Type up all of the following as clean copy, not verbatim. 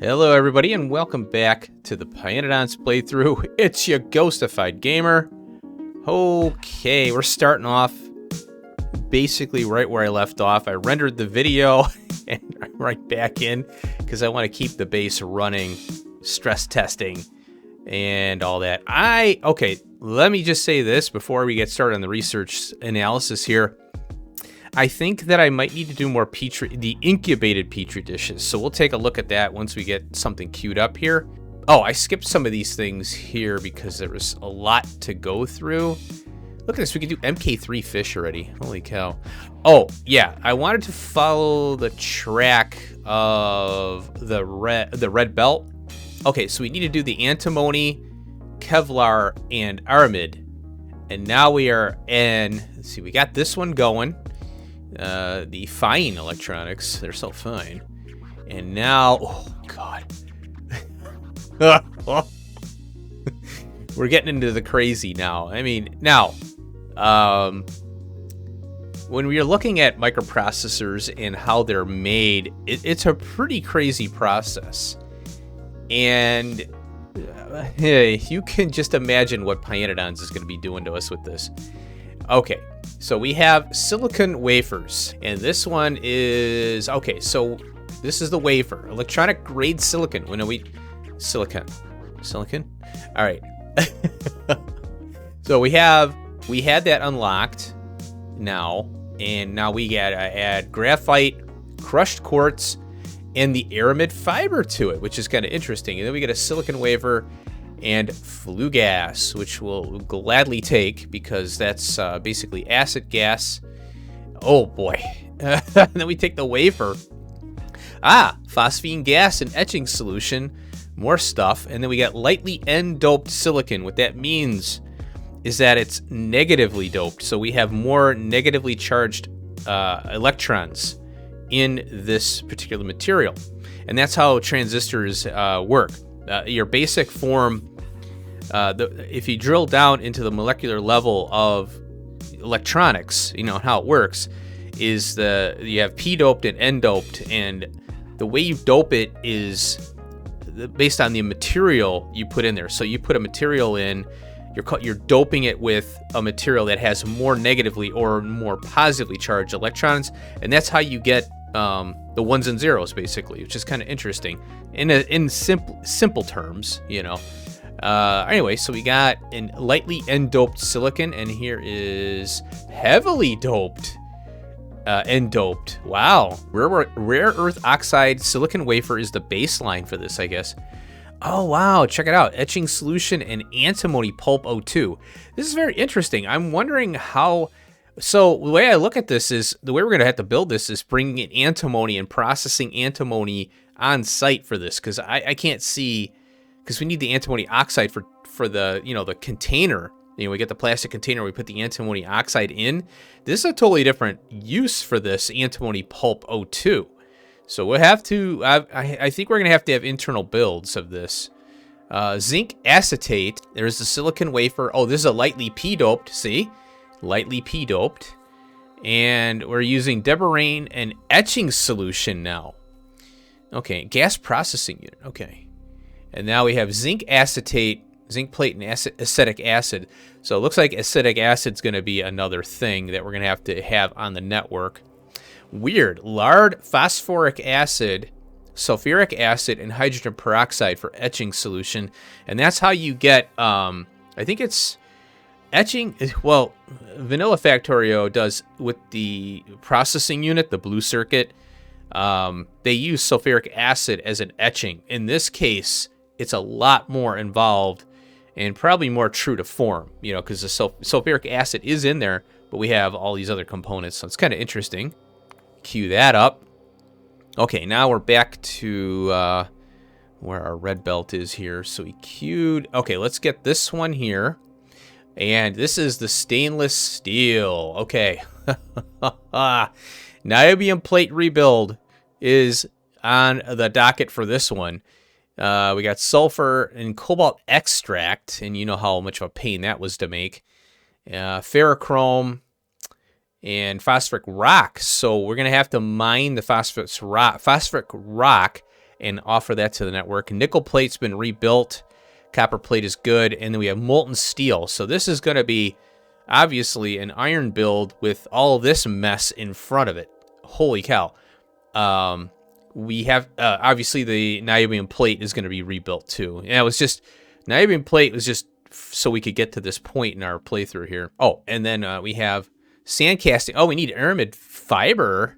Hello everybody and welcome back to the pYanodons playthrough. It's your ghostified gamer. Okay, we're starting off basically right where I left off. I rendered the video and I'm right back in because I want to keep the base running, stress testing and all that. Okay, let me just say this before we get started on the research analysis here. I think that I might need to do more the incubated petri dishes. So we'll take a look at that once we get something queued up here. Oh, I skipped some of these things here because there was a lot to go through. Look at this, we can do MK2 fish already. Holy cow. Oh, yeah, I wanted to follow the track of the red belt. Okay, so we need to do the antimony, Kevlar, and aramid. And now we are in, let's see, we got this one going. The fine electronics, they're so fine. And now, oh god. We're getting into the crazy now. I mean, now, when we are looking at microprocessors and how they're made, it's a pretty crazy process. And hey, you can just imagine what pYanodons is going to be doing to us with this. Okay, so we have silicon wafers, and this one is, okay, so this is the wafer, electronic grade silicon. When are we, silicon, all right. So we had that unlocked now, and now we gotta add graphite, crushed quartz, and the aramid fiber to it, which is kind of interesting. And then we get a silicon wafer and flue gas, which we'll gladly take because that's basically acid gas. Oh boy. And then we take the wafer. Phosphine gas and etching solution, more stuff. And then we got lightly N-doped silicon. What that means is that it's negatively doped. So we have more negatively charged electrons in this particular material. And that's how transistors work. Your basic form, if you drill down into the molecular level of electronics, you know how it works, is you have p-doped and n-doped, and the way you dope it is based on the material you put in there. So you put a material in, you're doping it with a material that has more negatively or more positively charged electrons, and that's how you get the ones and zeros, basically, which is kind of interesting in simple terms, you know. Anyway, so we got a lightly N-doped silicon, and here is heavily doped N-doped. Wow. Rare earth oxide silicon wafer is the baseline for this, I guess. Oh, wow. Check it out. Etching solution and antimony pulp O2. This is very interesting. I'm wondering how... So the way I look at this is, the way we're going to have to build this is bringing in antimony and processing antimony on site for this, because I can't see... Because we need the antimony oxide for the, you know, the container. You know, we get the plastic container, we put the antimony oxide in. This is a totally different use for this antimony pulp O2. So we'll have to, I think we're going to have internal builds of this. Zinc acetate, there's the silicon wafer. Oh, this is a lightly p-doped, see? Lightly p-doped. And we're using deborane and etching solution now. Okay, gas processing unit, okay. And now we have zinc acetate, zinc plate, and acetic acid. So it looks like acetic acid is going to be another thing that we're going to have on the network. Weird. Lard, phosphoric acid, sulfuric acid, and hydrogen peroxide for etching solution. And that's how you get, I think it's etching. Well, Vanilla Factorio does with the processing unit, the blue circuit. They use sulfuric acid as an etching. In this case, it's a lot more involved and probably more true to form, you know, because the sulfuric acid is in there, but we have all these other components, so it's kind of interesting. Cue that up. Okay, now we're back to where our red belt is here. So we queued. Okay, let's get this one here. And this is the stainless steel. Okay. Niobium plate rebuild is on the docket for this one. We got sulfur and cobalt extract, and you know how much of a pain that was to make. Ferrochrome and phosphoric rock. So we're going to have to mine the phosphoric rock and offer that to the network. Nickel plate's been rebuilt. Copper plate is good. And then we have molten steel. So this is going to be obviously an iron build with all of this mess in front of it. Holy cow. We have, obviously, the niobium plate is going to be rebuilt too. And it was just, niobium plate was just so we could get to this point in our playthrough here. Oh, and then we have sand casting. Oh, we need aramid fiber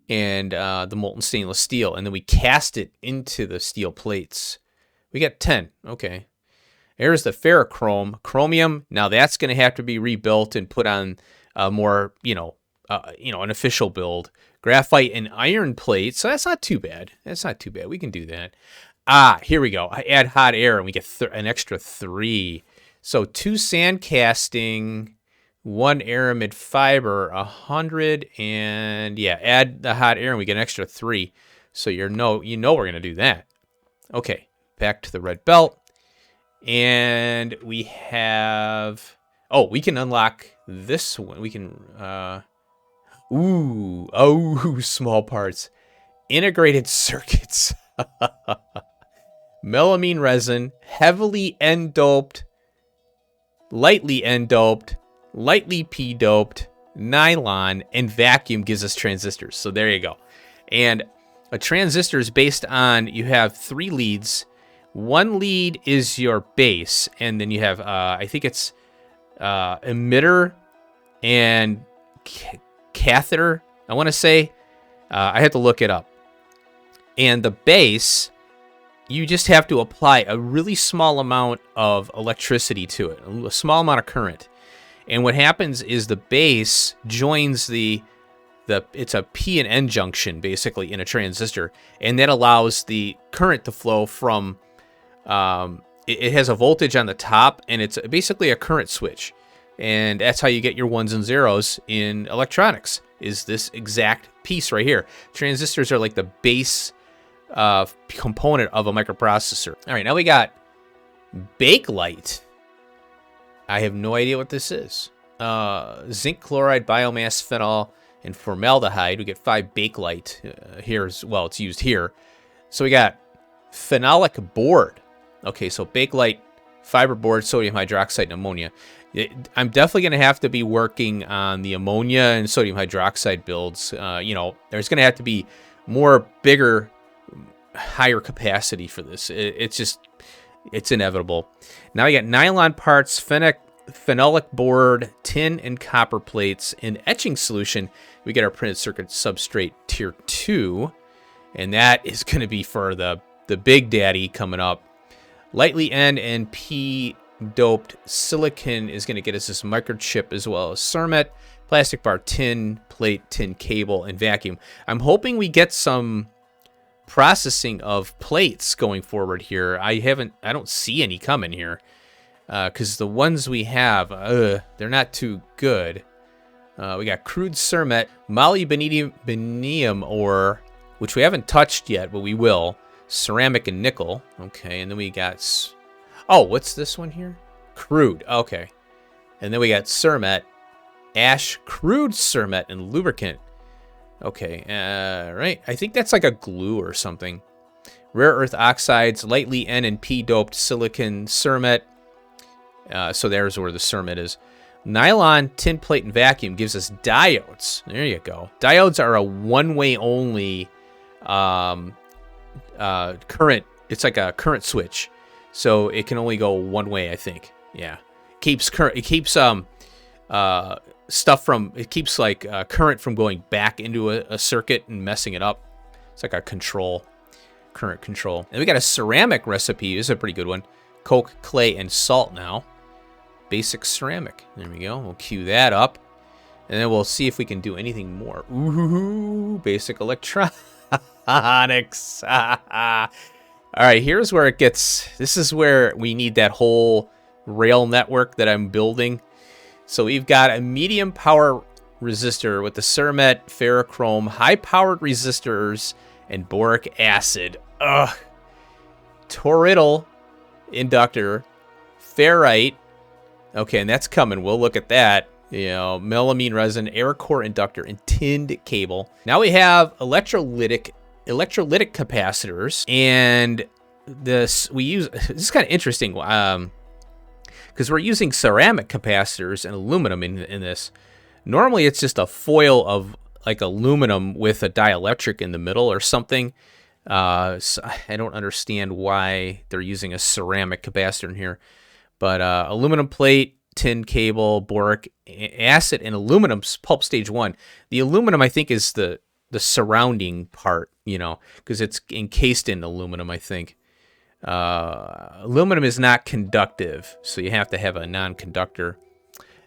and the molten stainless steel. And then we cast it into the steel plates. We got 10. Okay. There's the ferrochrome. Chromium. Now that's going to have to be rebuilt and put on more, an official build. Graphite and iron plates. So that's not too bad. That's not too bad. We can do that. Here we go. I add hot air and we get an extra 3. So 2 sand casting, 1 aramid fiber, 100, and yeah, add the hot air and we get an extra 3. So we're going to do that. Okay, back to the red belt. And we have, we can unlock this one. We can, small parts. Integrated circuits. Melamine resin, heavily N-doped, lightly N-doped, lightly P-doped, nylon, and vacuum gives us transistors. So there you go. And a transistor is based on, you have 3 leads. 1 lead is your base, and then you have, I think it's emitter and catheter, I want to say. I had to look it up. And the base, you just have to apply a really small amount of electricity to it, a small amount of current. And what happens is the base joins it's a P and N junction, basically, in a transistor. And that allows the current to flow from, it has a voltage on the top, and it's basically a current switch. And that's how you get your 1s and 0s in electronics, is this exact piece right here. Transistors are like the base component of a microprocessor. All right, now we got bakelite. I have no idea what this is. Zinc chloride, biomass, phenol, and formaldehyde. We get 5 bakelite here as well. It's used here. So we got phenolic board. Okay, so bakelite, fiber board, sodium hydroxide, and ammonia. I'm definitely going to have to be working on the ammonia and sodium hydroxide builds. There's going to have to be more bigger, higher capacity for this. It's inevitable. Now we got nylon parts, phenolic board, tin and copper plates. In etching solution, we get our printed circuit substrate tier 2, and that is going to be for the big daddy coming up. Lightly N and P doped silicon is going to get us this microchip, as well as cermet, plastic bar, tin plate, tin cable, and vacuum. I'm hoping we get some processing of plates going forward here. I don't see any coming here, because the ones we have, they're not too good. We got crude cermet, molybdenum ore, which we haven't touched yet, but we will. Ceramic and nickel. Okay, and then we got, what's this one here? Crude. Okay. And then we got cermet, ash, crude cermet, and lubricant. Okay, right. I think that's like a glue or something. Rare earth oxides, lightly N and P doped silicon, cermet. So there's where the cermet is. Nylon, tin plate, and vacuum gives us diodes. There you go. Diodes are a one-way only current. It's like a current switch, so it can only go one way, I think. Yeah, it keeps stuff from, it keeps like current from going back into a circuit and messing it up. It's like a current control. And we got a ceramic recipe. This is a pretty good one. Coke, clay, and salt now. Basic ceramic. There we go. We'll cue that up, and then we'll see if we can do anything more. Ooh, basic electronics. All right, here's where it gets, this is where we need that whole rail network that I'm building. So we've got a medium power resistor with the cermet, ferrochrome, high powered resistors, and boric acid. Toroidal inductor, ferrite. Okay, and that's coming. We'll look at that. Melamine resin, air core inductor, and tinned cable. Now we have electrolytic electrolytic capacitors, and this is kind of interesting because we're using ceramic capacitors and aluminum in this. Normally it's just a foil of like aluminum with a dielectric in the middle or something. So I don't understand why they're using a ceramic capacitor in here, but aluminum plate, tin cable, boric acid, and aluminum pulp stage 1. The aluminum, I think, is the surrounding part, you know, because it's encased in aluminum, I think. Aluminum is not conductive, so you have to have a non-conductor.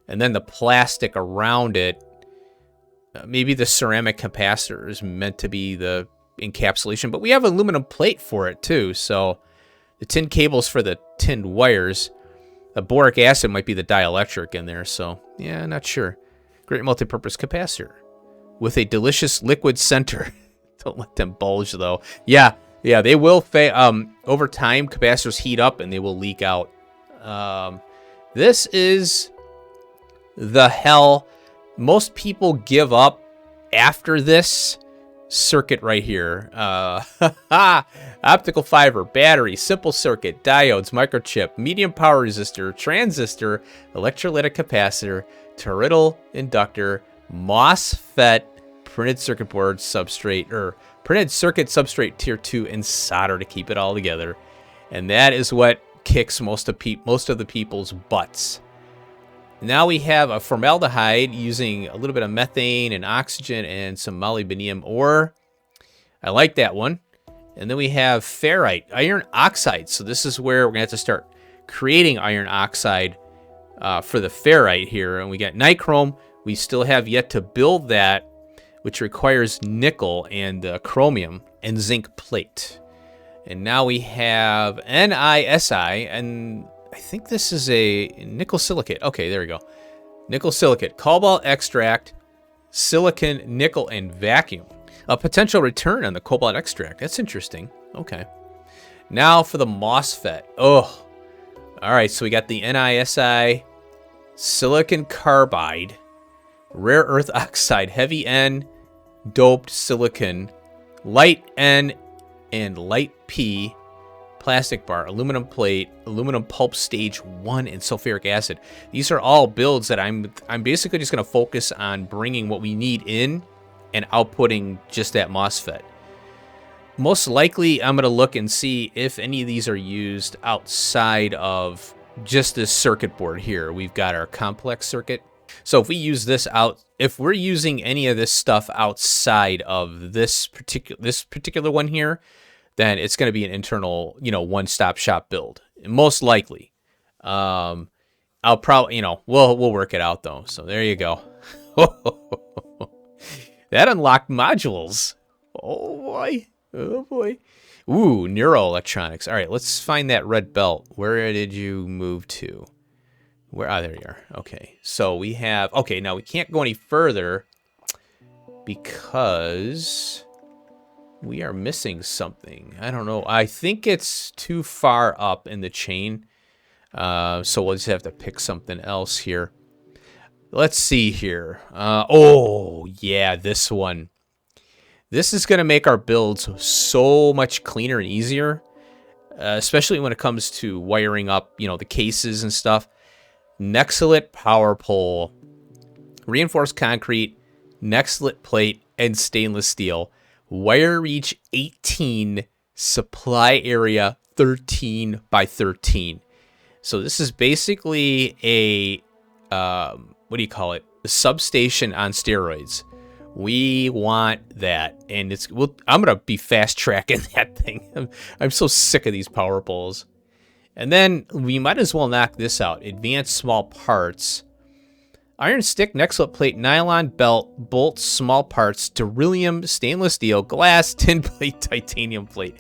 And then the plastic around it, maybe the ceramic capacitor is meant to be the encapsulation, but we have aluminum plate for it too. So the tin cables for the tinned wires, the boric acid might be the dielectric in there. So yeah, not sure. Great multipurpose capacitor with a delicious liquid center. Don't let them bulge though. Yeah, they will. Over time, capacitors heat up and they will leak out. This is the hell. Most people give up after this circuit right here. Optical fiber, battery, simple circuit, diodes, microchip, medium power resistor, transistor, electrolytic capacitor, toroidal inductor, MOSFET, printed circuit board substrate, or printed circuit substrate tier 2, and solder to keep it all together. And that is what kicks most of the people's butts. Now we have a formaldehyde using a little bit of methane and oxygen and some molybdenum ore. I like that one. And then we have ferrite, iron oxide. So this is where we're going to have to start creating iron oxide for the ferrite here. And we got nichrome. We still have yet to build that, which requires nickel and chromium and zinc plate. And now we have NiSi, and I think this is a nickel silicate. Okay, there we go. Nickel silicate, cobalt extract, silicon, nickel, and vacuum. A potential return on the cobalt extract. That's interesting. Okay. Now for the MOSFET. Oh, all right. So we got the NiSi, silicon carbide, rare earth oxide, heavy N, doped silicon, light N, and light P. Plastic bar, aluminum plate, aluminum pulp stage 1, and sulfuric acid. These are all builds that I'm basically just going to focus on bringing what we need in and outputting just that MOSFET. Most likely, I'm going to look and see if any of these are used outside of just this circuit board here. We've got our complex circuit. So if we use this out, if we're using any of this stuff outside of this particular one here, then it's going to be an internal, one-stop shop build. Most likely. I'll probably, we'll work it out though. So there you go. That unlocked modules. Oh boy. Oh boy. Ooh, neuroelectronics. All right, let's find that red belt. Where did you move to? There you are. Okay. So we have, now we can't go any further because we are missing something. I don't know. I think it's too far up in the chain. So we'll just have to pick something else here. Let's see here. Oh, yeah, this one. This is going to make our builds so much cleaner and easier, especially when it comes to wiring up, the cases and stuff. Nexalit power pole, reinforced concrete, Nexalit plate, and stainless steel. Wire reach 18, supply area 13 by 13. So this is basically a, what do you call it? A substation on steroids. We want that, and I'm gonna be fast tracking that thing. I'm so sick of these power poles. And then we might as well knock this out. Advanced small parts. Iron stick, Nexalit plate, nylon belt, bolts, small parts, beryllium, stainless steel, glass, tin plate, titanium plate.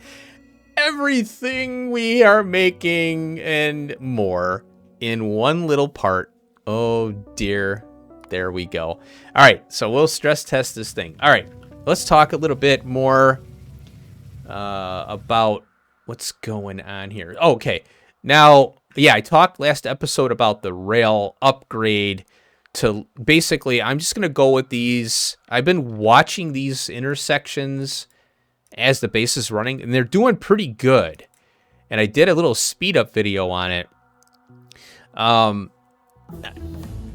Everything we are making and more in one little part. Oh dear. There we go. All right, so we'll stress test this thing. All right, let's talk a little bit more about what's going on here. Okay, now, yeah, I talked last episode about the rail upgrade to basically, I'm just going to go with these. I've been watching these intersections as the base is running, and they're doing pretty good. And I did a little speed up video on it.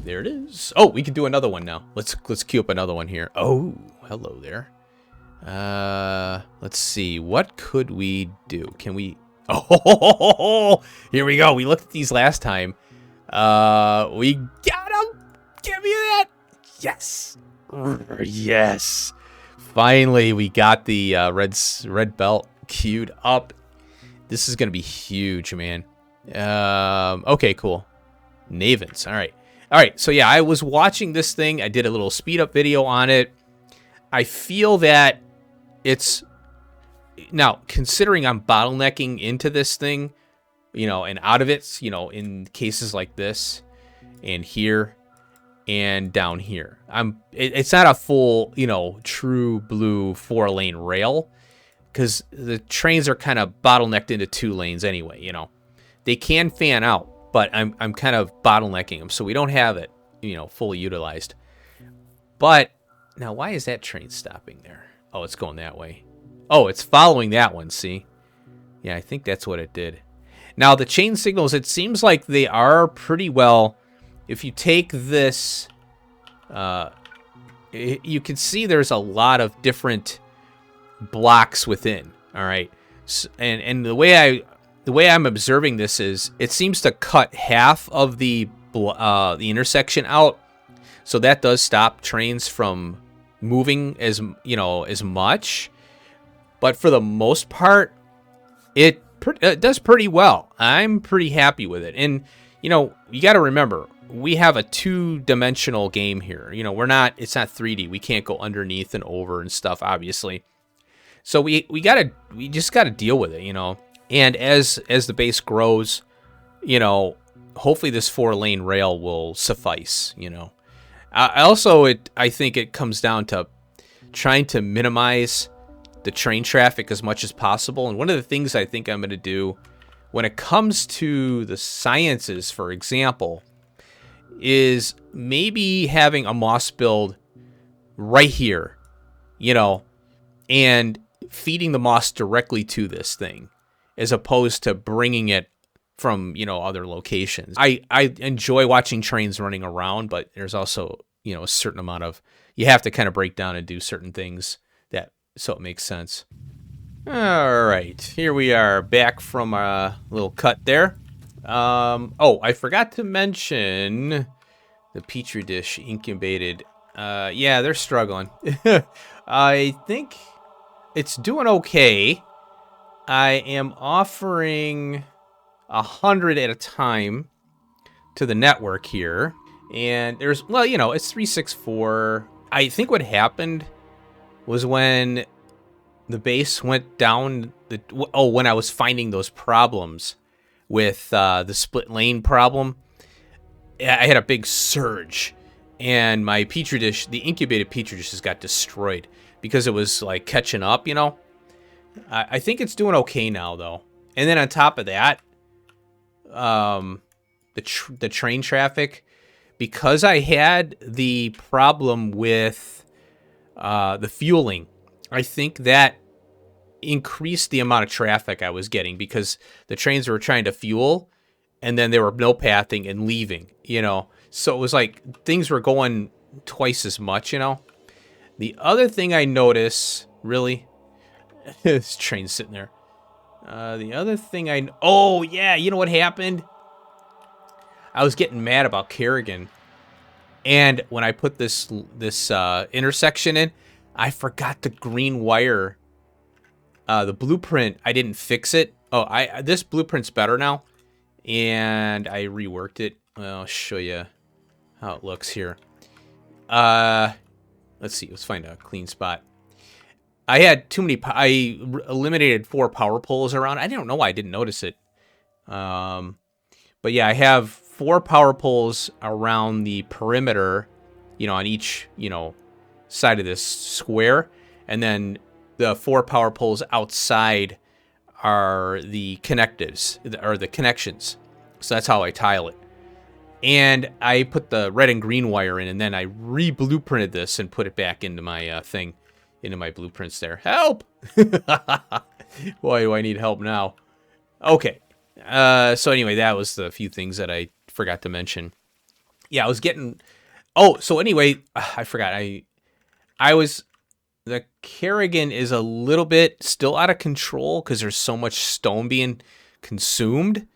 There it is. Oh, we can do another one now. Let's queue up another one here. Oh, hello there. Let's see. What could we do? Can we? Oh, here we go. We looked at these last time. We got them. Give me that. Yes. Yes. Finally, we got the red belt queued up. This is gonna be huge, man. Okay, cool. Navens. All right. So yeah, I was watching this thing. I did a little speed up video on it. I feel that it's now, considering I'm bottlenecking into this thing, you know, and out of it, you know, in cases like this and here and down here, it's not a full, you know, true blue 4-lane rail, because the trains are kind of bottlenecked into 2 lanes anyway. You know, they can fan out, but I'm kind of bottlenecking them, so we don't have it, you know, fully utilized. But now, why is that train stopping there? Oh, it's going that way. Oh, it's following that one, see? Yeah, I think that's what it did. Now, the chain signals, it seems like they are pretty well. If you take this, you can see there's a lot of different blocks within, all right? And the way I'm observing this is it seems to cut half of the intersection out. So that does stop trains from moving as much, but for the most part, it does pretty well. I'm pretty happy with it. And you know, you got to remember, we have a 2-dimensional game here. You know, it's not 3D. We can't go underneath and over and stuff, obviously. So we just gotta deal with it, you know. And as the base grows, you know, hopefully this 4-lane rail will suffice, you know. I think it comes down to trying to minimize the train traffic as much as possible. And one of the things I think I'm going to do when it comes to the sciences, for example, is maybe having a moss build right here, you know, and feeding the moss directly to this thing, as opposed to bringing it from, you know, other locations. I enjoy watching trains running around, but there's also, you know, a certain amount of, you have to kind of break down and do certain things so it makes sense. All right, here we are back from a little cut there. Oh, I forgot to mention the Petri dish incubated. Yeah, they're struggling. I think it's doing okay. I am offering 100 at a time to the network here. And there's, well, you know, it's 364. I think what happened was when the base went down, when I was finding those problems with the split lane problem, I had a big surge. And my Petri dish, the incubated Petri dishes got destroyed because it was like catching up, you know. I think it's doing okay now, though. And then on top of that, the train traffic, because I had the problem with the fueling, I think that increased the amount of traffic I was getting, because the trains were trying to fuel and then they were no pathing and leaving, you know. So it was like things were going twice as much, you know. The other thing I notice, really, this train's sitting there. The other thing oh yeah, you know what happened? I was getting mad about Kerrigan, and when I put this intersection in, I forgot the green wire. The blueprint, I didn't fix it. Oh, this blueprint's better now, and I reworked it. Well, I'll show you how it looks here. Let's see. Let's find a clean spot. I had too many. I eliminated 4 power poles around. I don't know why I didn't notice it. But yeah, I have 4 power poles around the perimeter, you know, on each, you know, side of this square, and then the 4 power poles outside are the connectives, or the connections. So that's how I tile it. And I put the red and green wire in, and then I re-blueprinted this and put it back into my thing. into my blueprints there. Help! Why do I need help now? Okay. So anyway, that was the few things that I forgot to mention. Yeah, I was getting... Oh, so anyway, I forgot. The Kerrigan is a little bit still out of control because there's so much stone being consumed.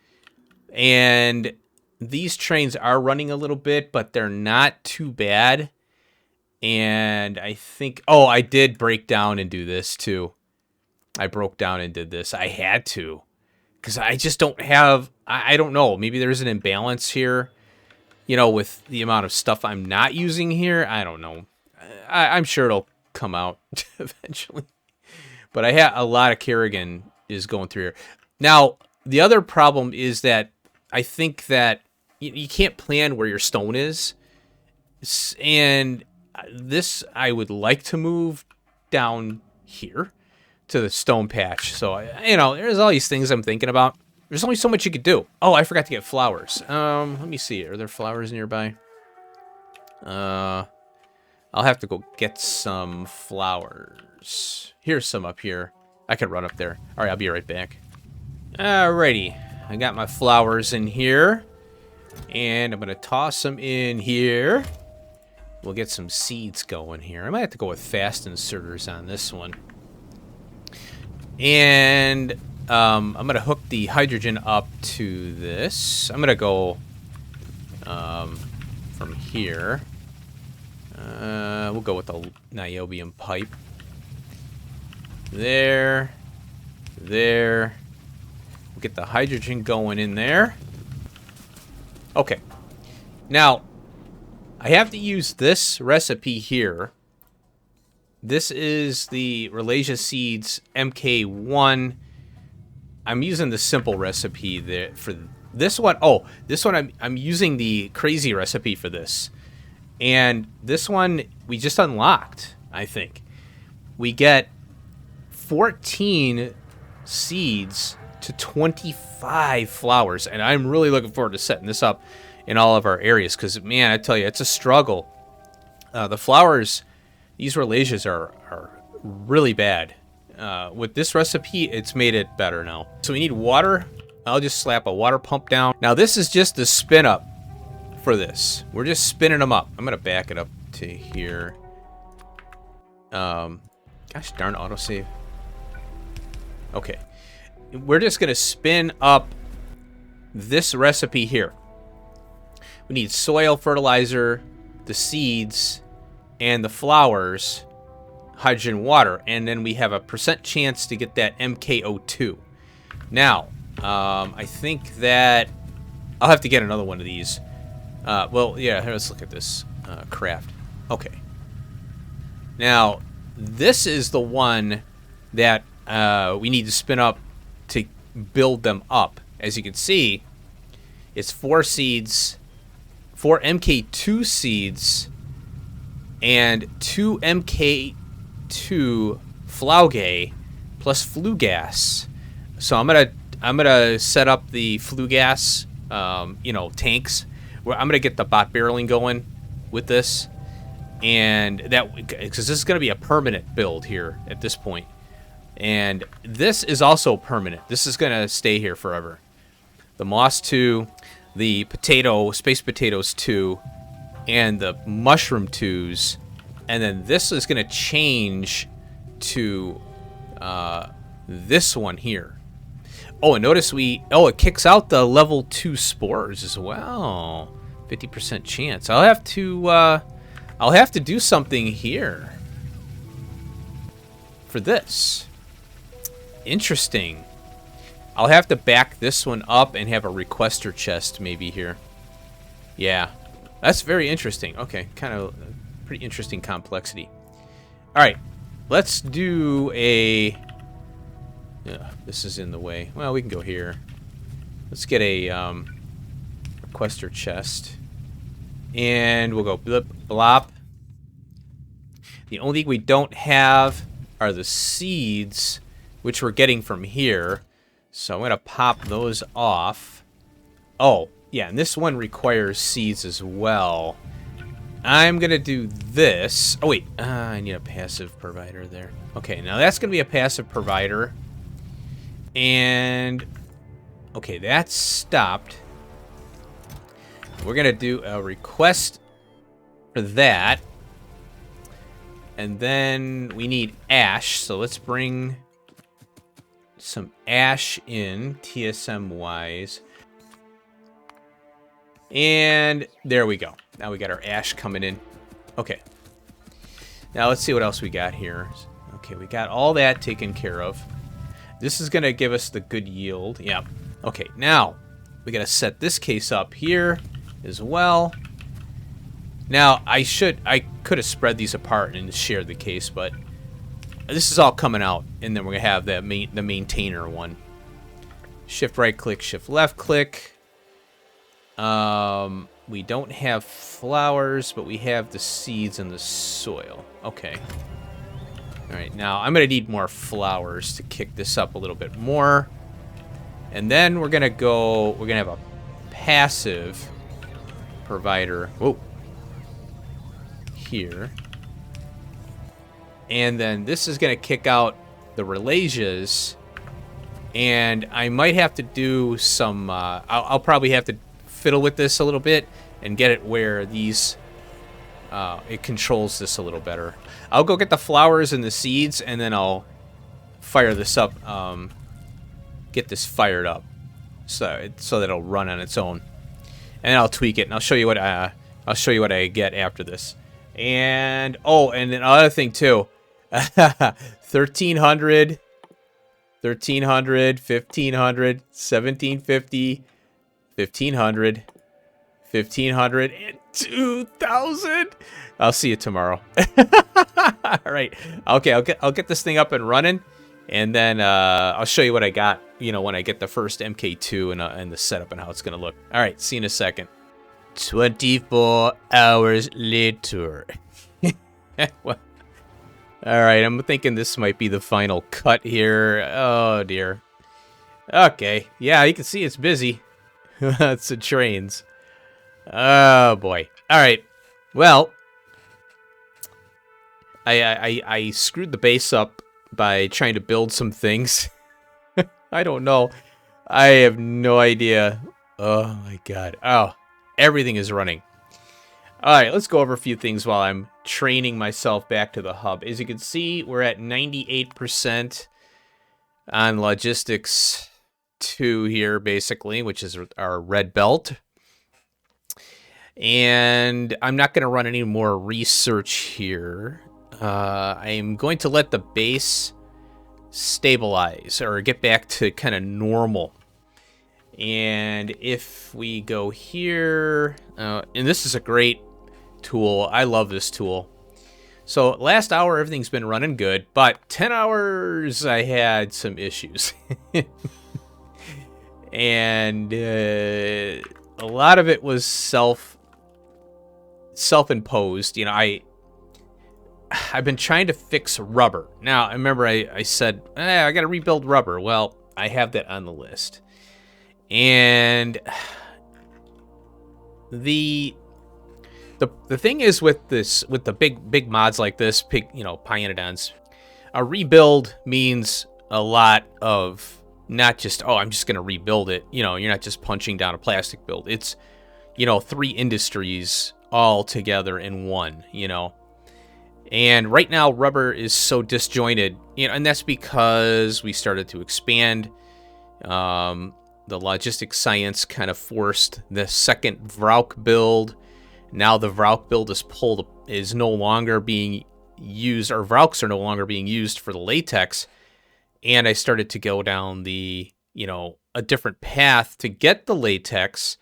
And these trains are running a little bit, but they're not too bad. And I think... Oh, I did break down and do this too. I broke down and did this. I had to. Because I just don't have... I don't know. Maybe there's an imbalance here. You know, with the amount of stuff I'm not using here. I don't know. I'm sure it'll come out eventually. But I had a lot of Kerrigan is going through here. Now, the other problem is that I think that you can't plan where your stone is. And this I would like to move down here to the stone patch. So, you know, there's all these things I'm thinking about. There's only so much you could do. Oh, I forgot to get flowers. Let me see. Are there flowers nearby? I'll have to go get some flowers. Here's some up here. I can run up there. All right, I'll be right back. Alrighty. I got my flowers in here. And I'm going to toss them in here. We'll get some seeds going here. I might have to go with fast inserters on this one. And I'm going to hook the hydrogen up to this. I'm going to go from here. We'll go with the niobium pipe. There. There. We'll get the hydrogen going in there. Okay. Now, I have to use this recipe here. This is the Ralesias seeds MK1. I'm using the simple recipe there for this one. Oh, this one I'm using the crazy recipe for this. And this one we just unlocked, I think. We get 14 seeds to 25 flowers. And I'm really looking forward to setting this up in all of our areas. Because, man, I tell you, it's a struggle. The flowers, these Ralesias are really bad. With this recipe, it's made it better now. So we need water. I'll just slap a water pump down. Now, this is just the spin up for this. We're just spinning them up. I'm going to back it up to here. Gosh darn autosave. Okay. We're just going to spin up this recipe here. We need soil, fertilizer, the seeds, and the flowers, hydrogen, water, and then we have a % chance to get that MK2. Now, I think that I'll have to get another one of these. Well, yeah, let's look at this craft. Okay. Now, this is the one that we need to spin up to build them up. As you can see, it's 4 seeds, 4 MK2 seeds, and 2 MK2 Flaugae plus flue gas. So I'm gonna set up the flue gas, tanks. Where I'm gonna get the bot barreling going with this, and that because this is gonna be a permanent build here at this point, and this is also permanent. This is gonna stay here forever. The moss 2, the space potatoes 2, and the mushroom 2s, and then this is gonna change to this one here. Oh, and notice it kicks out the level 2 spores as well. 50% chance. I'll have to do something here for this. Interesting. I'll have to back this one up and have a requester chest maybe here. Yeah, that's very interesting. Okay, kind of pretty interesting complexity. All right, let's do a... Yeah, this is in the way. Well, we can go here. Let's get a requester chest. And we'll go blip, blop. The only thing we don't have are the seeds, which we're getting from here. So I'm going to pop those off. Oh, yeah, and this one requires seeds as well. I'm going to do this. Oh, wait. I need a passive provider there. Okay, now that's going to be a passive provider. And, okay, that's stopped. We're going to do a request for that. And then we need ash. So let's bring some ash in, TSM-wise. And there we go. Now we got our ash coming in. Okay. Now let's see what else we got here. Okay, we got all that taken care of. This is going to give us the good yield. Yep. Okay, now we got to set this case up here as well. Now, I could have spread these apart and shared the case, but this is all coming out. And then we're going to have the maintainer one. Shift right click, shift left click. We don't have flowers, but we have the seeds in the soil. Okay. All right, now I'm going to need more flowers to kick this up a little bit more. And then we're going to have a passive provider. Whoa. Here. And then this is going to kick out the Ralesias. And I might have to do some, I'll probably have to fiddle with this a little bit and get it where these it controls this a little better. I'll go get the flowers and the seeds, and then I'll fire this up, get this fired up so that it'll run on its own, and I'll tweak it and I'll show you what I get after this. And oh, and another thing too. 1300, 1500, 1750, 1500, 1500, and 2000. I'll see you tomorrow. All right. Okay, I'll get this thing up and running, and then I'll show you what I got, when I get the first MK2 and the setup and how it's going to look. All right, see you in a second. 24 hours later. Well, all right, I'm thinking this might be the final cut here. Oh, dear. Okay. Yeah, you can see it's busy. It's the trains. Oh, boy. All right. Well, I screwed the base up by trying to build some things. I don't know. I have no idea. Oh, my God. Oh, everything is running. All right, let's go over a few things while I'm training myself back to the hub. As you can see, we're at 98% on Logistics 2 here, basically, which is our red belt. And I'm not going to run any more research here. I'm going to let the base stabilize or get back to kind of normal. And if we go here, and this is a great tool. I love this tool. So last hour, everything's been running good, but 10 hours, I had some issues. And a lot of it was self-imposed. I've been trying to fix rubber. Now, I remember I said, I got to rebuild rubber. Well, I have that on the list. And the thing is with the big mods like this, pYanodons, a rebuild means a lot of not just, I'm just going to rebuild it. You're not just punching down a plastic build. It's, 3 industries all together in one, And right now, rubber is so disjointed, and that's because we started to expand. The logistics science kind of forced the second Vrauk build. Now the Vrauk build is no longer being used, or Vrauks are no longer being used for the latex. And I started to go down the, a different path to get the latex,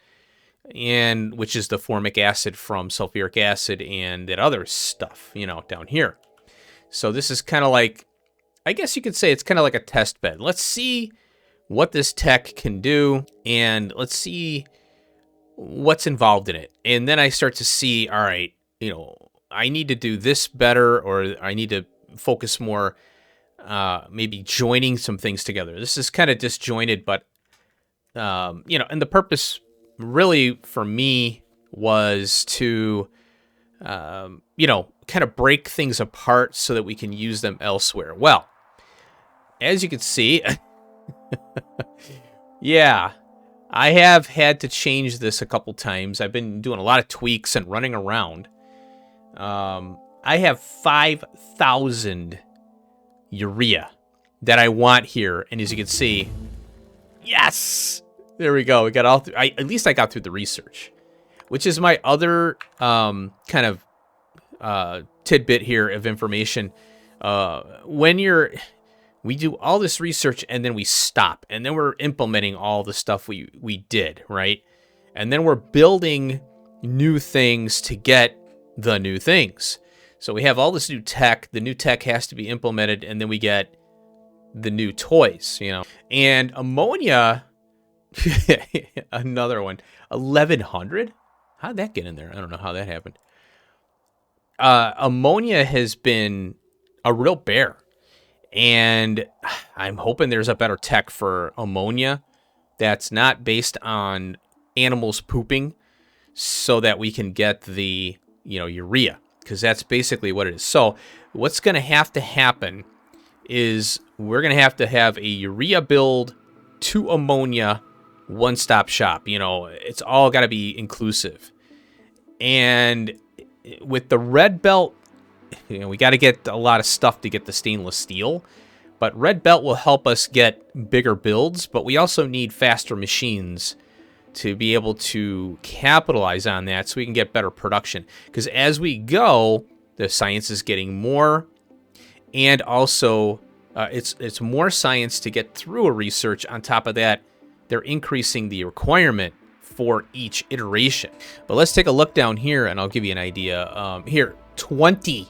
and which is the formic acid from sulfuric acid and that other stuff, down here. So this is kind of like, I guess you could say it's kind of like a test bed. Let's see what this tech can do, and let's see what's involved in it. And then I start to see, all right, I need to do this better, or I need to focus more, maybe joining some things together. This is kind of disjointed, but, and the purpose really for me was to you know, kind of break things apart so that we can use them elsewhere. Well, as you can see, yeah, I have had to change this a couple times. I've been doing a lot of tweaks and running around. I have 5,000 urea that I want here, and as you can see, yes, there we go. We got all through. At least I got through the research, which is my other kind of tidbit here of information. We do all this research and then we stop, and then we're implementing all the stuff we did, right? And then we're building new things to get the new things. So we have all this new tech. The new tech has to be implemented, and then we get the new toys, you know. And ammonia, another one, 1,100. How'd that get in there? I don't know how that happened. Ammonia has been a real bear, and I'm hoping there's a better tech for ammonia that's not based on animals pooping, so that we can get the, you know, urea, because that's basically what it is. So what's going to happen is we're going to have a urea build to ammonia one-stop shop. You know, it's all got to be inclusive. And with the red belt, you know, we got to get a lot of stuff to get the stainless steel, but red belt will help us get bigger builds, but we also need faster machines to be able to capitalize on that so we can get better production. Because as we go, the science is getting more, and also it's more science to get through a research. On top of that, they're increasing the requirement for each iteration. But let's take a look down here, and I'll give you an idea. Here, 20,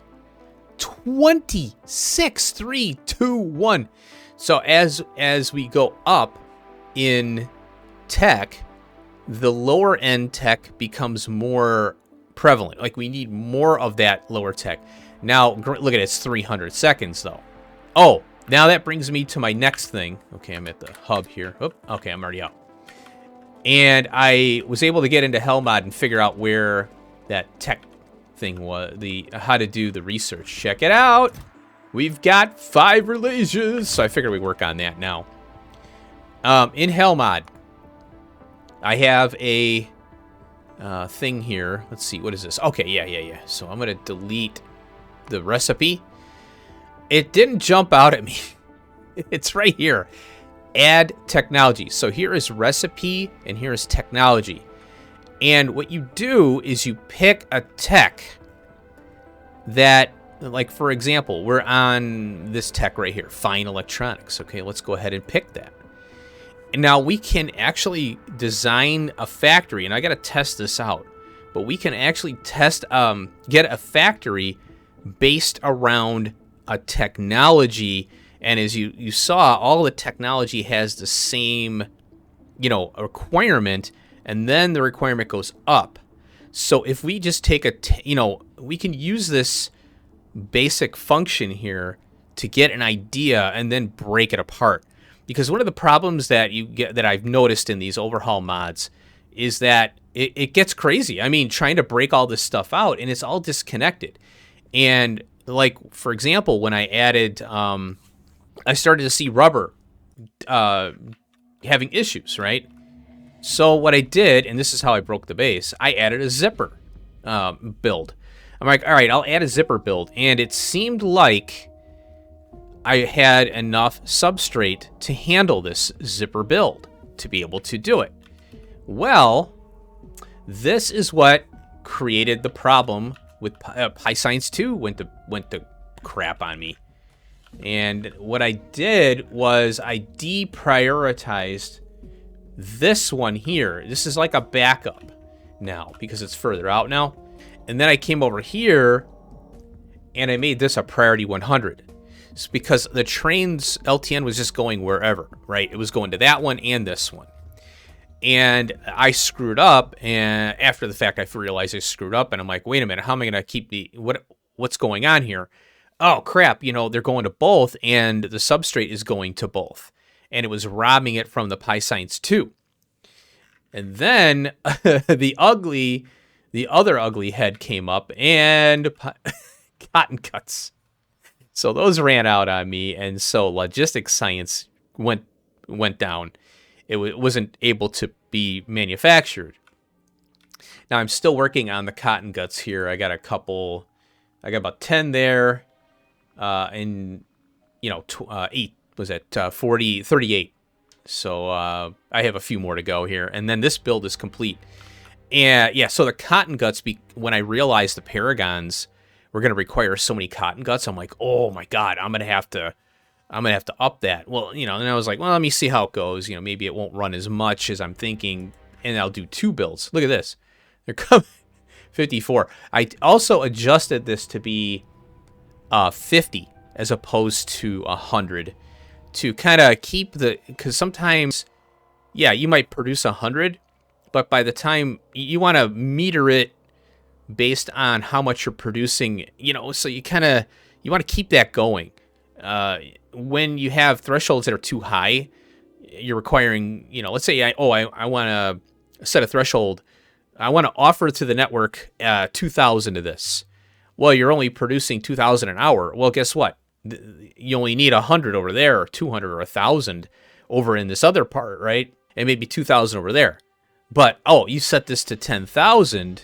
6, 3, 2, 1. So as we go up in tech, the lower end tech becomes more prevalent. Like, we need more of that lower tech. Now, look at it, it's 300 seconds though. Oh, now that brings me to my next thing. Okay, I'm at the hub here. Oh, okay, I'm already out. And I was able to get into Hellmod and figure out where that tech thing was, how to do the research. Check it out. We've got 5 Ralesias, so I figured we'd work on that now. In Hellmod, I have a thing here. Let's see, what is this? Okay, yeah. So I'm gonna delete the recipe. It didn't jump out at me. It's right here. Add technology. So here is recipe and here is technology. And what you do is you pick a tech that, like, for example, we're on this tech right here, fine electronics. Okay, let's go ahead and pick that. And now we can actually design a factory, and I got to test this out, but we can actually get a factory based around a technology. And as you saw, all the technology has the same, you know, requirement, and then the requirement goes up. So if we just take we can use this basic function here to get an idea and then break it apart. Because one of the problems that I've noticed in these overhaul mods is that it gets crazy. I mean, trying to break all this stuff out, and it's all disconnected. And like, for example, when I added, I started to see rubber having issues, right? So what I did, and this is how I broke the base, I added a zipper build. I'm like, all right, I'll add a zipper build. And it seemed like I had enough substrate to handle this zipper build to be able to do it. Well, this is what created the problem with PyScience 2 went to crap on me. And what I did was I deprioritized this one here. This is like a backup now because it's further out now. And then I came over here and I made this a priority 100. It's because the train's LTN was just going wherever, right? It was going to that one and this one. And I screwed up, and after the fact I realized I screwed up, and I'm like, wait a minute, how am I going to keep what's going on here? Oh crap, you know, they're going to both, and the substrate is going to both. And it was robbing it from the PyScience 2. And then the ugly the other ugly head came up, and cotton cuts. So those ran out on me, and so logistics science went down. It wasn't able to be manufactured. Now I'm still working on the cotton guts here. I got about 10 there, and 8 was at 38. So I have a few more to go here, and then this build is complete. And yeah, so the cotton guts, when I realized the paragons were going to require so many cotton guts, I'm like, oh my god, I'm gonna have to up that. Well, and I was like, well, let me see how it goes. Maybe it won't run as much as I'm thinking, and I'll do 2 builds. Look at this, they're coming 54. I also adjusted this to be 50 as opposed to 100 to kind of keep because sometimes, yeah, you might produce 100, but by the time you want to meter it based on how much you're producing, so you want to keep that going. When you have thresholds that are too high, you're requiring, let's say I want to set a threshold. I want to offer to the network 2,000 of this. Well, you're only producing 2,000 an hour. Well, guess what? You only need 100 over there, or 200 or 1,000 over in this other part, right? And maybe 2,000 over there. But, you set this to 10,000.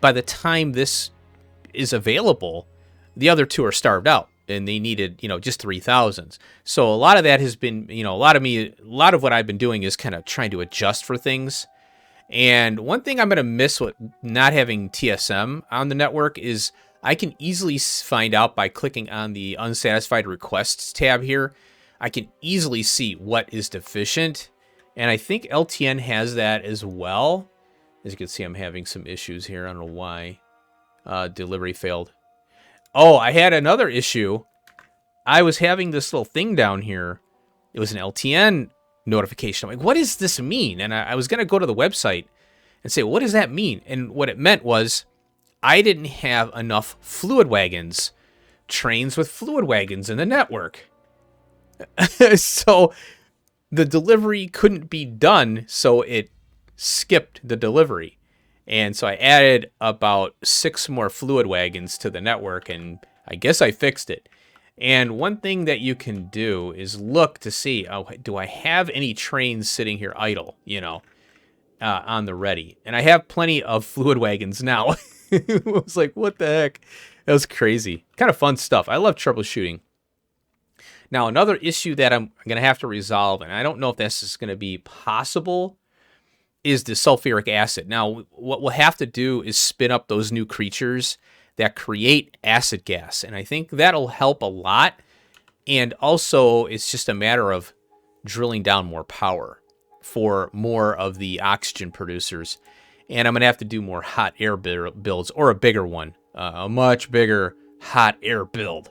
By the time this is available, the other 2 are starved out, and they needed, just 3,000s. So a lot of that has been, a lot of what I've been doing is kind of trying to adjust for things. And one thing I'm going to miss with not having TSM on the network is I can easily find out by clicking on the unsatisfied requests tab here. I can easily see what is deficient. And I think LTN has that as well. As you can see, I'm having some issues here. I don't know why. Delivery failed. Oh, I had another issue. I was having this little thing down here. It was an LTN notification. I'm like, what does this mean? And I was going to go to the website and say, what does that mean? And what it meant was I didn't have enough fluid wagons, trains with fluid wagons in the network. So the delivery couldn't be done, so it skipped the delivery. And so I added about 6 more fluid wagons to the network, and I guess I fixed it. And one thing that you can do is look to see, do I have any trains sitting here idle, on the ready? And I have plenty of fluid wagons now. It was like, what the heck? That was crazy. Kind of fun stuff. I love troubleshooting. Now, another issue that I'm going to have to resolve, and I don't know if this is going to be possible, is the sulfuric acid. Now, what we'll have to do is spin up those new creatures that create acid gas, and I think that'll help a lot. And also, it's just a matter of drilling down more power for more of the oxygen producers. And I'm going to have to do more hot air builds, or a bigger one, a much bigger hot air build.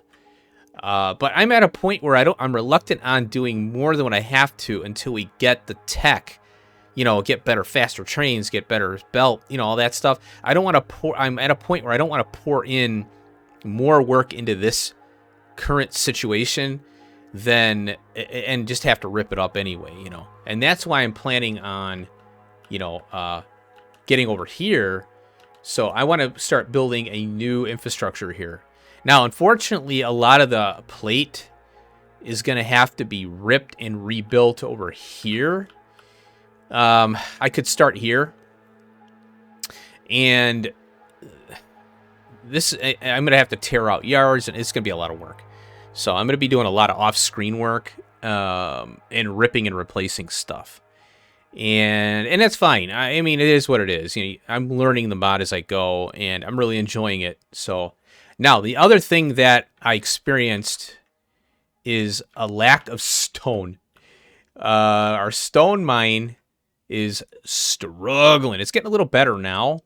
But I'm at a point where I'm reluctant on doing more than what I have to until we get the tech, get better, faster trains, get better belt, all that stuff. I'm at a point where I don't want to pour in more work into this current situation and just have to rip it up anyway, And that's why I'm planning on, getting over here. So I want to start building a new infrastructure here. Now, unfortunately, a lot of the plate is going to have to be ripped and rebuilt over here. I could start here. And I'm going to have to tear out yards, and it's going to be a lot of work. So I'm going to be doing a lot of off-screen work and ripping and replacing stuff. And that's fine. I mean, it is what it is. I'm learning the mod as I go, and I'm really enjoying it. So now, the other thing that I experienced is a lack of stone. Our stone mine is struggling. It's getting a little better now.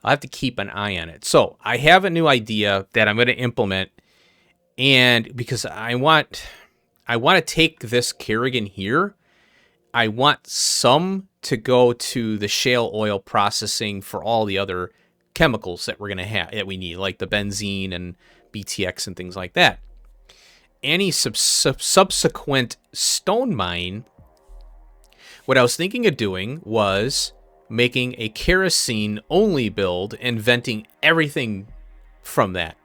I'll have to keep an eye on it. So I have a new idea that I'm going to implement, and because I want to take this Kerrigan here, I want some to go to the shale oil processing for all the other chemicals that we need, like the benzene and BTX and things like that. Any subsequent stone mine, what I was thinking of doing was making a kerosene-only build and venting everything from that.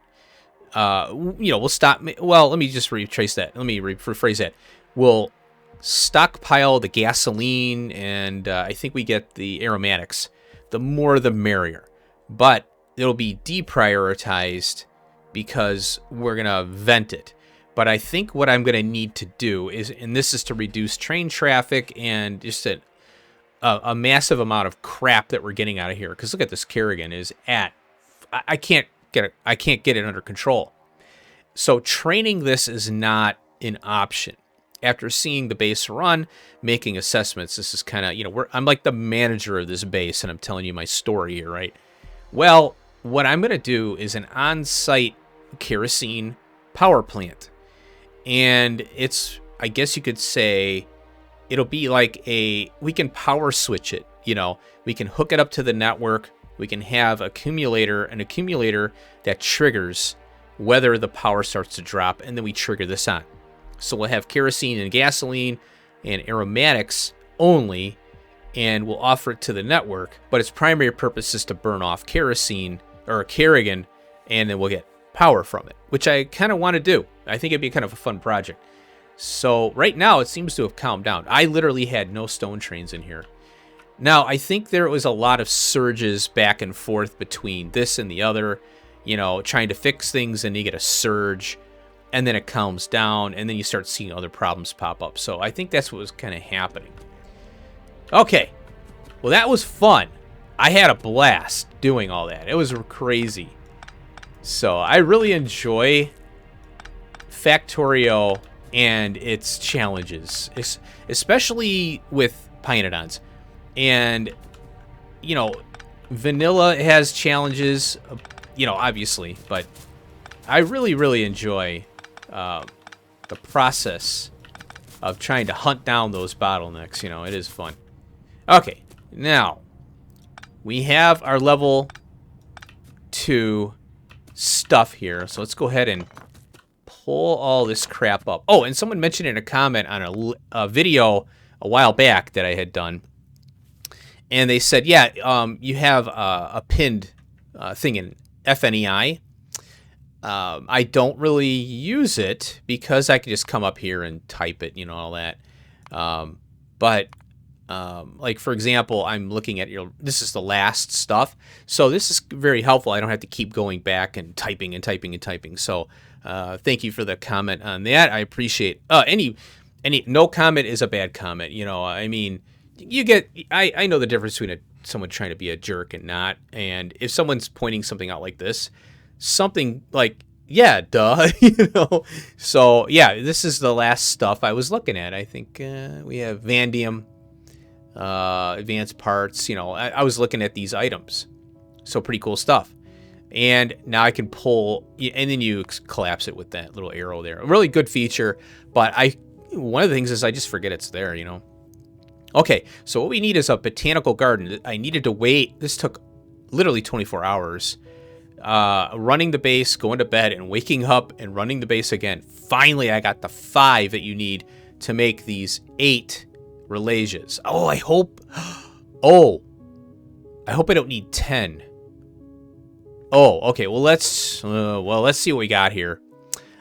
We'll stop. Well, let me just retrace that. Let me rephrase that. We'll stockpile the gasoline, and I think we get the aromatics. The more the merrier. But it'll be deprioritized because we're going to vent it. But I think what I'm going to need to do is, and this is to reduce train traffic and just a massive amount of crap that we're getting out of here. Because look at this Kerrigan is at, I can't get it under control. So training this is not an option. After seeing the base run, making assessments, this is kind of, I'm like the manager of this base, and I'm telling you my story here, right? Well, what I'm going to do is an on-site kerosene power plant. And it's, I guess you could say, it'll be like we can power switch it, we can hook it up to the network. We can have an accumulator that triggers whether the power starts to drop, and then we trigger this on. So we'll have kerosene and gasoline and aromatics only, and we'll offer it to the network, but its primary purpose is to burn off kerosene or a Kerrigan, and then we'll get power from it, which I kind of want to do. I think it'd be kind of a fun project. So right now it seems to have calmed down. I literally had no stone trains in here. Now, I think there was a lot of surges back and forth between this and the other, trying to fix things, and you get a surge, and then it calms down, and then you start seeing other problems pop up. So I think that's what was kind of happening. Okay, well, that was fun. I had a blast doing all that. It was crazy. So I really enjoy Factorio and its challenges, especially with pYanodons. And, vanilla has challenges, obviously, but I really, really enjoy the process of trying to hunt down those bottlenecks. It is fun. Okay, now we have our level 2 stuff here. So let's go ahead and pull all this crap up. Oh, and someone mentioned in a comment on a video a while back that I had done. And they said, yeah, you have a pinned thing in FNEI. I don't really use it because I can just come up here and type it, all that. But like, for example, I'm looking at, this is the last stuff. So this is very helpful. I don't have to keep going back and typing and typing and typing. So thank you for the comment on that. I appreciate no comment is a bad comment. I mean, I know the difference between someone trying to be a jerk and not. And if someone's pointing something out like this, something like, yeah, duh, So, yeah, this is the last stuff I was looking at. I think we have Vanadium, advanced parts. I was looking at these items. So pretty cool stuff. And now I can pull, and then you collapse it with that little arrow there. A really good feature, but one of the things is I just forget it's there, Okay, so what we need is a botanical garden. I needed to wait. This took literally 24 hours. Running the base, going to bed, and waking up and running the base again. Finally, I got the 5 that you need to make these 8 Ralesias. Oh, I hope I don't need 10. Oh, okay. Well, let's see what we got here.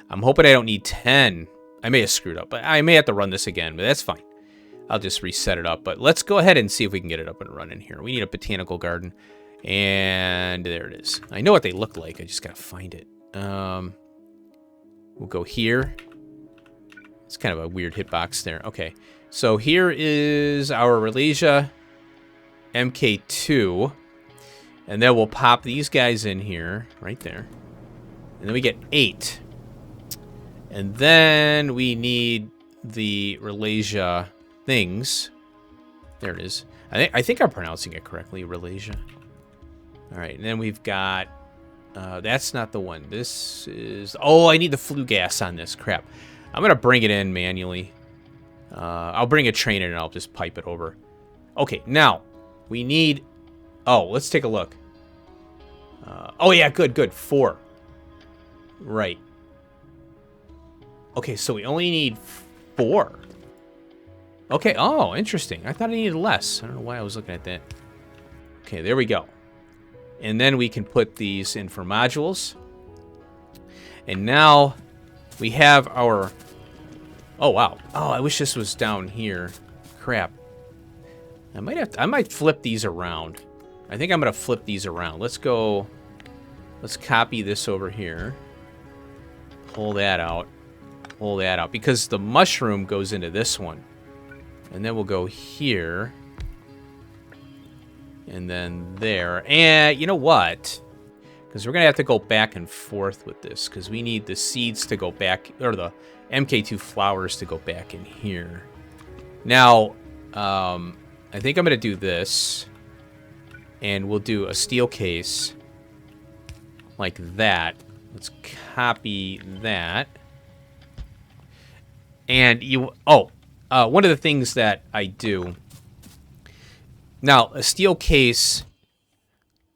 I'm hoping I don't need 10. I may have screwed up, but I may have to run this again, but that's fine. I'll just reset it up. But let's go ahead and see if we can get it up and running here. We need a botanical garden. And there it is. I know what they look like. I just gotta find it. We'll go here. It's kind of a weird hitbox there. Okay. So here is our Ralesia MK2. And then we'll pop these guys in here. Right there. And then we get 8. And then we need the Ralesia things. There it is. I think I'm pronouncing it correctly. Ralesia. All right, and then we've got, that's not the one. This is, oh, I need the flue gas on this. Crap. I'm going to bring it in manually. I'll bring a train in and I'll just pipe it over. Okay, now, we need, let's take a look. Oh, yeah, good. 4. Right. Okay, so we only need 4. Okay, oh, interesting. I thought I needed less. I don't know why I was looking at that. Okay, there we go. And then we can put these in for modules. And now we have our... Oh, wow. Oh, I wish this was down here. Crap. I might flip these around. I think I'm going to flip these around. Let's go... Let's copy this over here. Pull that out. Pull that out. Because the mushroom goes into this one. And then we'll go here. And then there. And you know what? Because we're going to have to go back and forth with this. Because we need the seeds to go back. Or the MK2 flowers to go back in here. Now, I think I'm going to do this. And we'll do a steel case. Like that. Let's copy that. And you... Oh, one of the things that I do... Now, a steel case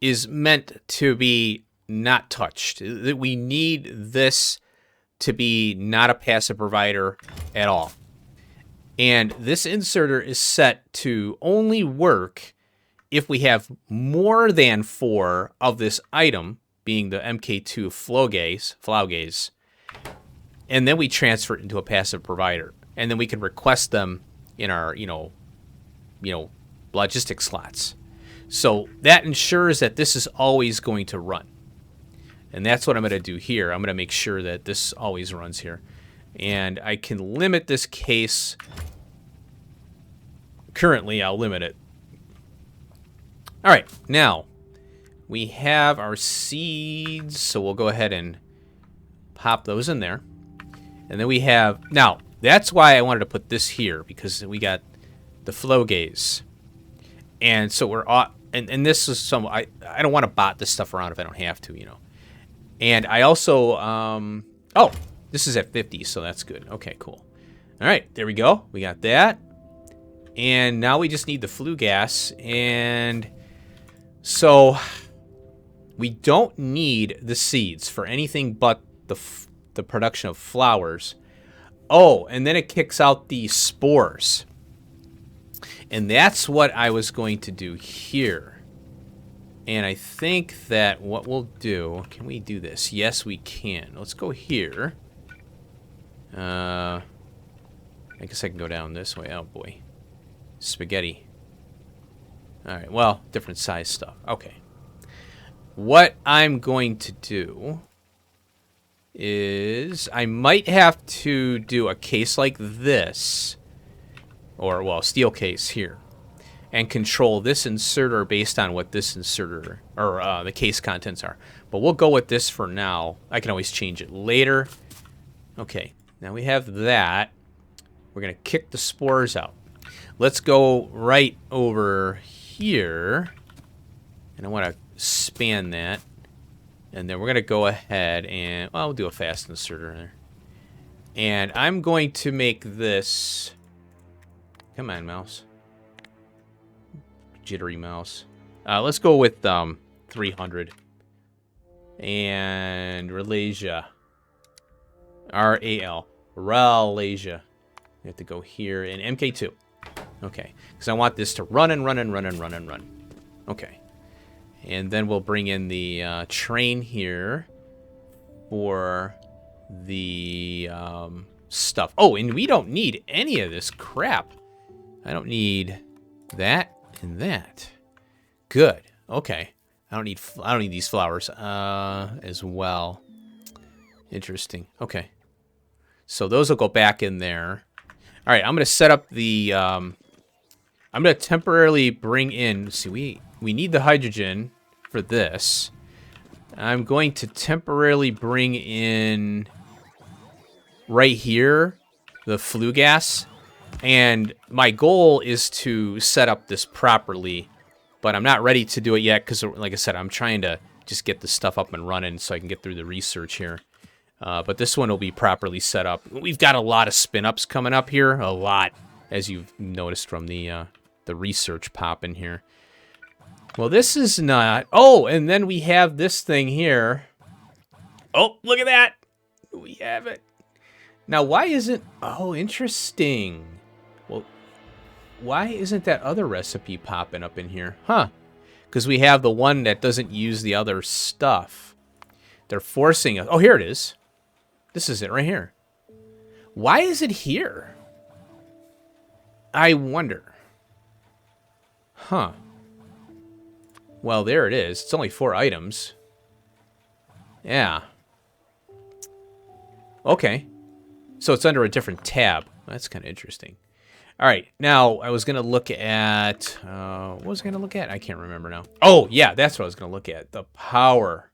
is meant to be not touched. We need this to be not a passive provider at all. And this inserter is set to only work if we have more than 4 of this item, being the MK2 flow gaze, and then we transfer it into a passive provider. And then we can request them in our, you know, logistic slots. So that ensures that this is always going to run. And that's what I'm going to do here. I'm going to make sure that this always runs here. And I can limit this case. Currently, I'll limit it. All right, now we have our seeds. So we'll go ahead and pop those in there. And then we have... Now, that's why I wanted to put this here, because we got the flow gaze. And so we're... And this is some... I don't want to bot this stuff around if I don't have to, you know. And I also... oh, this is at 50, so that's good. Okay, cool. All right, there we go. We got that. And now we just need the flue gas. And so we don't need the seeds for anything but the production of flowers. Oh, and then it kicks out the spores. And that's what I was going to do here. And I think that what we'll do... Can we do this? Yes, we can. Let's go here. I guess I can go down this way. Oh, boy. Spaghetti. Alright, well, different size stuff. Okay. What I'm going to do is I might have to do a case like this, or, well, steel case here, and control this inserter based on what this inserter, or the case contents are. But we'll go with this for now. I can always change it later. Okay, now we have that. We're going to kick the spores out. Let's go right over here, and I want to span that. And then we're going to go ahead and... Well, we'll do a fast inserter there. And I'm going to make this... Come on, mouse. Jittery mouse. Let's go with 300. And Ralesia. R-A-L. Ralesia. We have to go here in MK2. Okay. Because I want this to run and run and run and run and run. Okay. And then we'll bring in the train here for the stuff. Oh, and we don't need any of this crap. I don't need that and that. Good. Okay. I don't need these flowers as well. Interesting. Okay. So those will go back in there. All right. I'm going to set up the. I'm going to temporarily bring in. Let's see, we need the hydrogen for this. I'm going to temporarily bring in right here the flue gas. And my goal is to set up this properly, but I'm not ready to do it yet because, like I said, I'm trying to just get this stuff up and running so I can get through the research here. But this one will be properly set up. We've got a lot of spin-ups coming up here, a lot, as you've noticed from the research pop in here. Well, this is not... Oh, and then we have this thing here. Oh, look at that. We have it. Now, why isn't... Oh, interesting. Well, why isn't that other recipe popping up in here? Huh. Because we have the one that doesn't use the other stuff. They're forcing us. Oh, here it is. This is it right here. Why is it here? I wonder. Huh. Well, there it is. It's only 4 items. Yeah. Okay. So it's under a different tab. That's kind of interesting. All right. Now, I was going to look at... what was I going to look at? I can't remember now. Oh, yeah. That's what I was going to look at. The power.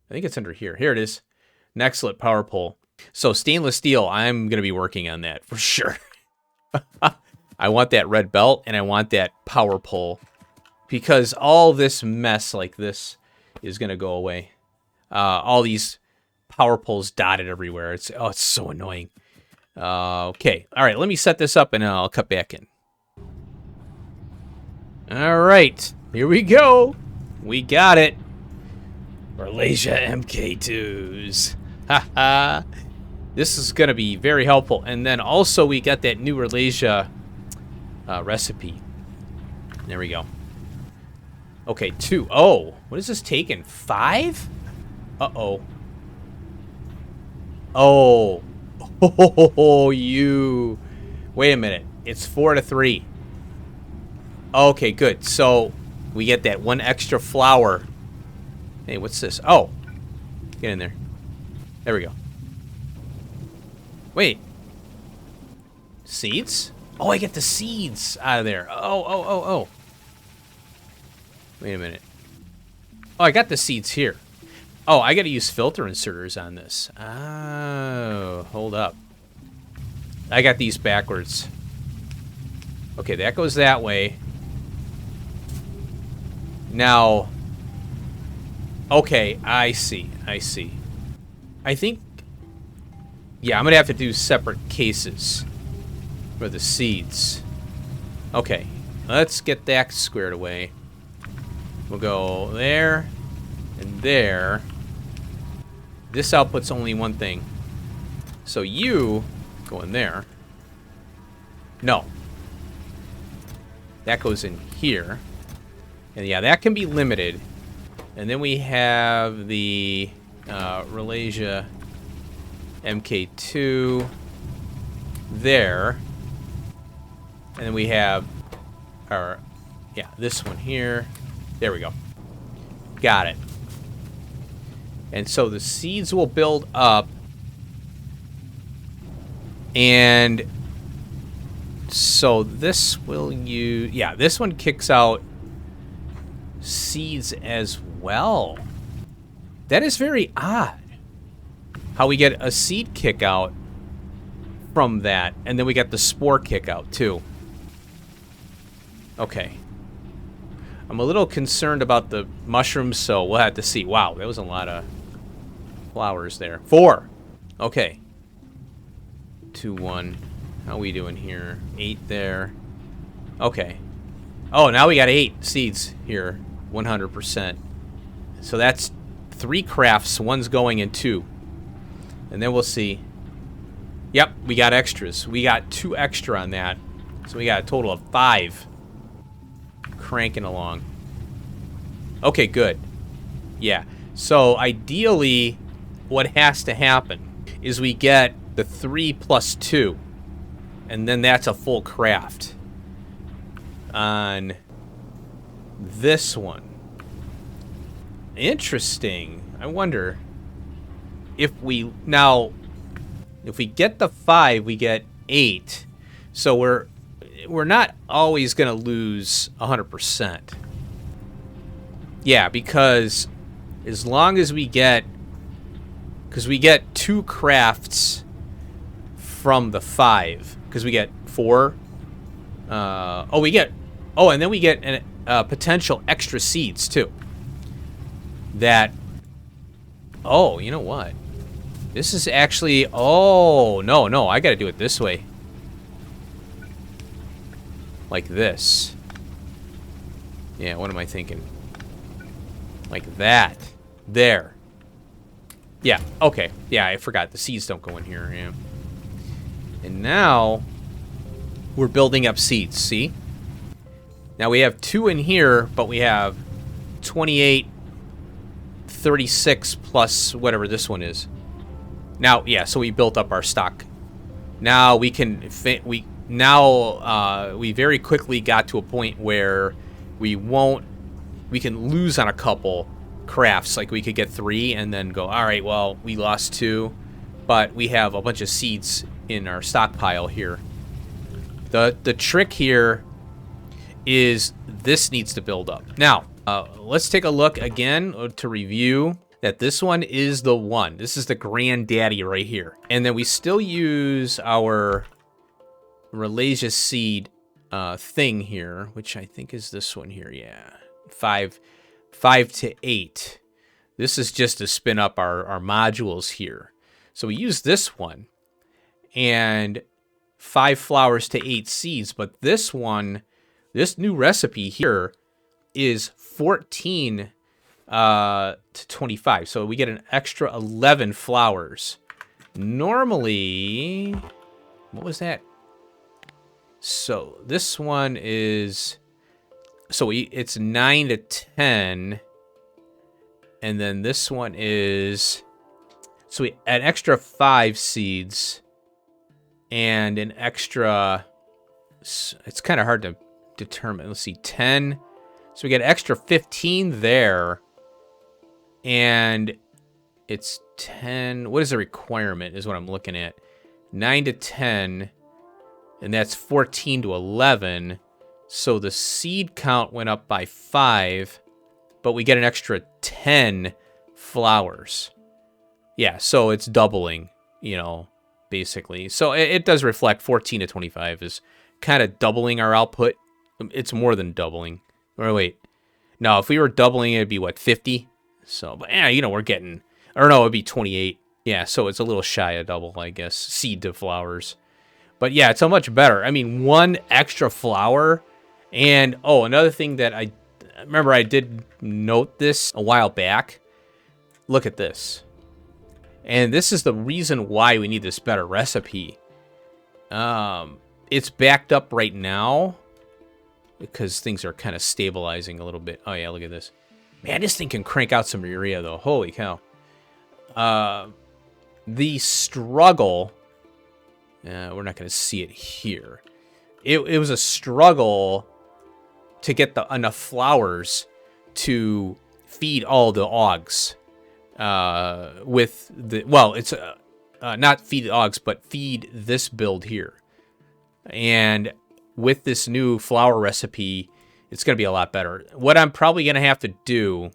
I think it's under here. Here it is. Nextlit power pole. So stainless steel, I'm going to be working on that for sure. I want that red belt, and I want that power pole. Because all this mess like this is going to go away. All these power poles dotted everywhere. It's so annoying. Okay. All right. Let me set this up, and I'll cut back in. All right. Here we go. We got it. Ralesia MK2s. Haha. This is going to be very helpful. And then also we got that new Ralesia recipe. There we go. Okay, 2. Oh, what is this taking? 5? Uh-oh. Oh. Oh, you. Wait a minute. It's 4 to 3. Okay, good. So we get that 1 extra flower. Hey, what's this? Oh. Get in there. There we go. Wait. Seeds? Oh, I get the seeds out of there. Oh. Wait a minute. Oh, I got the seeds here. Oh, I got to use filter inserters on this. Oh, hold up. I got these backwards. Okay, that goes that way. Now, okay, I see. I think, yeah, I'm going to have to do separate cases for the seeds. Okay, let's get that squared away. We'll go there and there. This output's only one thing. So you go in there. No. That goes in here. And yeah, that can be limited. And then we have the Ralesia MK2 there. And then we have our, yeah, this one here. There we go. Got it. And so the seeds will build up. And so this will use, yeah, this one kicks out seeds as well. That is very odd. How we get a seed kick out from that, and then we get the spore kick out too. Okay. I'm a little concerned about the mushrooms, so we'll have to see. Wow, that was a lot of flowers there. 4. Okay. 2, 1. How we doing here? 8 there. Okay. Oh, now we got 8 seeds here. 100%. So that's 3 crafts. 1's going in 2. And then we'll see. Yep, we got extras. We got 2 extra on that. So we got a total of 5. Cranking along. Okay, good. Yeah. So ideally, what has to happen is we get the 3 plus 2. And then that's a full craft. On this one. Interesting. I wonder if we... Now, if we get the 5, we get 8. So we're not always going to lose 100%. Yeah, because as long as we get... Because we get 2 crafts from the 5. Because we get 4. Oh, we get... Oh, and then we get potential extra seeds, too. That... Oh, you know what? This is actually... Oh, no, I gotta do it this way. Like this. Yeah, what am I thinking? Like that. There. Yeah, okay. Yeah, I forgot. The seeds don't go in here. Yeah. And now... We're building up seeds, see? Now we have 2 in here, but we have 28, 36 plus whatever this one is. Now, yeah, so we built up our stock. Now we can we very quickly got to a point where we can lose on a couple crafts. Like we could get 3 and then go, all right, well, we lost 2, but we have a bunch of seeds in our stockpile here. The trick here is this needs to build up. Now, let's take a look again to review that this one is the one. This is the granddaddy right here. And then we still use our Ralesias seed thing here, which I think is this one here. Yeah, 5 to 8. This is just to spin up our modules here. So we use this one and 5 flowers to 8 seeds. But this one, this new recipe here is 14 to 25. So we get an extra 11 flowers. Normally, what was that? So this one is, so it's 9 to 10. And then this one is, so an extra 5 seeds and an extra, it's kind of hard to determine. Let's see, 10. So we get extra 15 there. And it's 10. What is the requirement is what I'm looking at. 9 to 10. And that's 14 to 11. So the seed count went up by 5. But we get an extra 10 flowers. Yeah, so it's doubling, you know, basically. So it does reflect 14 to 25 is kind of doubling our output. It's more than doubling. Or wait. No, if we were doubling, it'd be what, 50? So, but yeah, you know, we're getting, or no, it'd be 28. Yeah, so it's a little shy of double, I guess, seed to flowers. But yeah, it's so much better. I mean, 1 extra flower. And, oh, another thing that I remember I did note this a while back. Look at this. And this is the reason why we need this better recipe. It's backed up right now because things are kind of stabilizing a little bit. Oh, yeah, look at this. Man, this thing can crank out some urea, though. Holy cow. The struggle... we're not going to see it here. It was a struggle to get enough flowers to feed all the augs. With the... Well, it's... not feed the augs, but feed this build here. And with this new flower recipe... It's going to be a lot better. What I'm probably going to have to do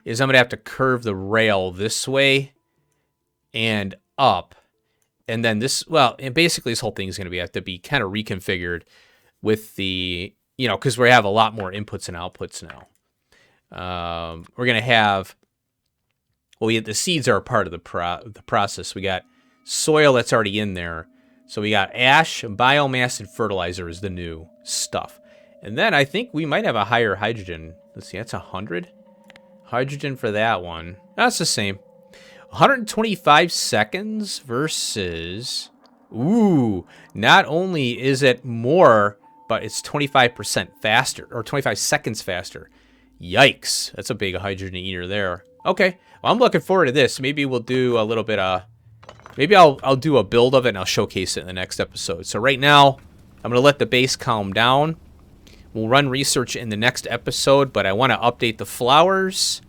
is I'm going to have to curve the rail this way and up. And then this, well, and basically this whole thing is going to have to be kind of reconfigured with the, you know, because we have a lot more inputs and outputs now. We're going to have, well, the seeds are a part of the process. We got soil that's already in there. So we got ash, biomass, and fertilizer is the new stuff. And then I think we might have a higher hydrogen. Let's see, that's 100. Hydrogen for that one. That's the same. 125 seconds versus... Ooh, not only is it more, but it's 25% faster, or 25 seconds faster. Yikes, that's a big hydrogen eater there. Okay, well, I'm looking forward to this. Maybe we'll do a little bit of... Maybe I'll do a build of it and I'll showcase it in the next episode. So right now, I'm going to let the base calm down. We'll run research in the next episode, but I want to update the flowers,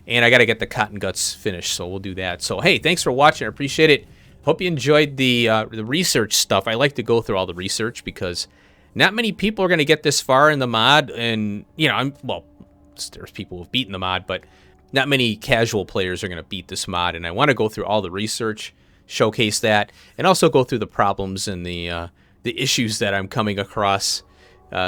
and I got to get the cotton guts finished, so we'll do that. So, hey, thanks for watching. I appreciate it. Hope you enjoyed the research stuff. I like to go through all the research because not many people are going to get this far in the mod, and, you know, well, there's people who've beaten the mod, but not many casual players are going to beat this mod, and I want to go through all the research, showcase that, and also go through the problems and the issues that I'm coming across.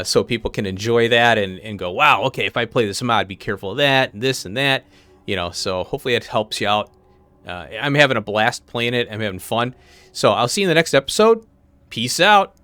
So people can enjoy that and go, wow, okay, if I play this mod, be careful of that, and this and that, you know, so hopefully it helps you out. I'm having a blast playing it. I'm having fun. So I'll see you in the next episode. Peace out.